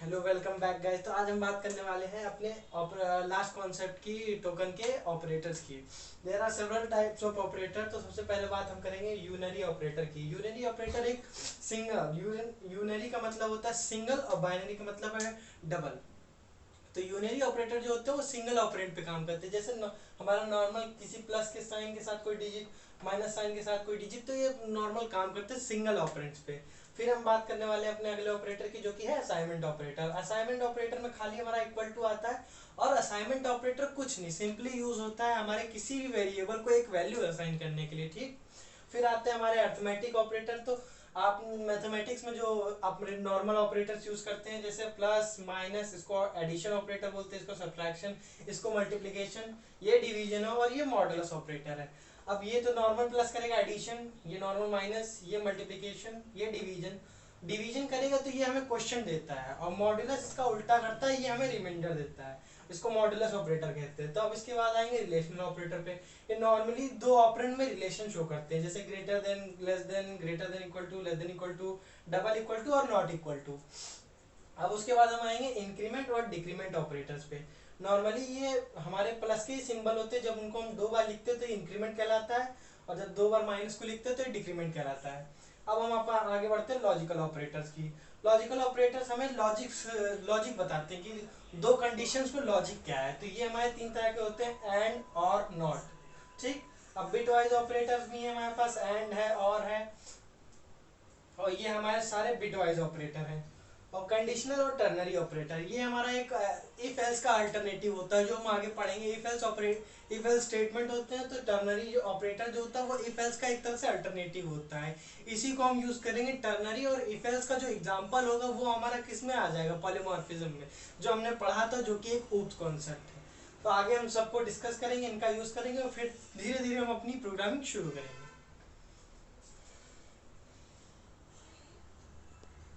Hello welcome back guys. तो आज हम बात करने वाले हैं अपने लास्ट कॉन्सेप्ट की, टोकन के ऑपरेटर्स की। There are several types of operator. तो सबसे पहले बात हम करेंगे यूनरी ऑपरेटर की। यूनरी ऑपरेटर एक सिंगल, यूनरी का मतलब होता है सिंगल और बाइनरी का मतलब है डबल। तो यूनरी ऑपरेटर जो होते हैं वो सिंगल ऑपरेंड पे काम करते हैं। जैसे हमारा नॉर्मल किसी प्लस के साइन के साथ कोई डिजिट, माइनस साइन के साथ कोई डिजिट, तो ये नॉर्मल काम करते हैं सिंगल ऑपरेंड्स पे। फिर हम बात करने वाले हैं अपने अगले ऑपरेटर की, जो कि है असाइनमेंट ऑपरेटर। असाइनमेंट ऑपरेटर में खाली हमारा इक्वल टू आता है, और असाइनमेंट ऑपरेटर कुछ नहीं, सिंपली यूज होता है हमारे किसी भी वेरिएबल को एक वैल्यू असाइन करने के लिए। ठीक। फिर आते हैं हमारे अर्थमेटिक ऑपरेटर। तो आप मैथमेटिक्स में जो आप नॉर्मल ऑपरेटर्स यूज करते हैं, जैसे प्लस माइनस, इसको एडिशन ऑपरेटर बोलते हैं, इसको सब्ट्रैक्शन, इसको मल्टीप्लिकेशन, ये डिवीजन है, और ये मॉडुलस ऑपरेटर है। अब ये तो नॉर्मल प्लस करेगा एडिशन, ये नॉर्मल माइनस, ये मल्टीप्लिकेशन, ये डिवीजन। डिवीजन करेगा तो ये हमें क्वेश्चन देता है, और मॉडुलस इसका उल्टा करता है, ये हमें रिमाइंडर देता है। इसको मॉडुलस ऑपरेटर कहते हैं। तो अब इसके बाद आएंगे रिलेशनल ऑपरेटर पे। ये नॉर्मली दो ऑपरेंड में रिलेशन शो करते हैं, जैसे greater than, less than, greater than equal to, less than equal to, double equal to और नॉट इक्वल टू। अब उसके बाद हम आएंगे इंक्रीमेंट और डिक्रीमेंट ऑपरेटर्स पे। नॉर्मली ये हमारे प्लस के सिंबल होते हैं, जब उनको हम दो बार लिखते हैं तो इंक्रीमेंट कहलाता है, और जब दो बार माइनस को लिखते हैं तो डिक्रीमेंट कहलाता है। अब हम आगे बढ़ते हैं लॉजिकल ऑपरेटर्स की। लॉजिकल ऑपरेटर्स हमें लॉजिक बताते हैं कि दो कंडीशंस में लॉजिक क्या है। तो ये हमारे तीन तरह के होते हैं, एंड और नॉट। ठीक। अब बिट वाइज ऑपरेटर्स भी है हमारे पास, एंड है, और है, और ये हमारे सारे बिट वाइज ऑपरेटर हैं। और कंडीशनल और टर्नरी ऑपरेटर, ये हमारा एक इफ एल्स का अल्टरनेटिव होता है, जो हम आगे पढ़ेंगे। इफ एल्स स्टेटमेंट होते हैं, तो टर्नरी ऑपरेटर जो होता है वो इफ एल्स का एक तरह से अल्टरनेटिव होता है। इसी को हम यूज करेंगे टर्नरी। और इफ एल्स का जो एग्जांपल होगा वो हमारा किस में आ जाएगा, पॉलीमॉर्फिज्म में, जो हमने पढ़ा था, जो कि एक ऊप्स कॉन्सेप्ट है। तो आगे हम सबको डिस्कस करेंगे, इनका यूज करेंगे, और फिर धीरे धीरे हम अपनी प्रोग्रामिंग शुरू करेंगे।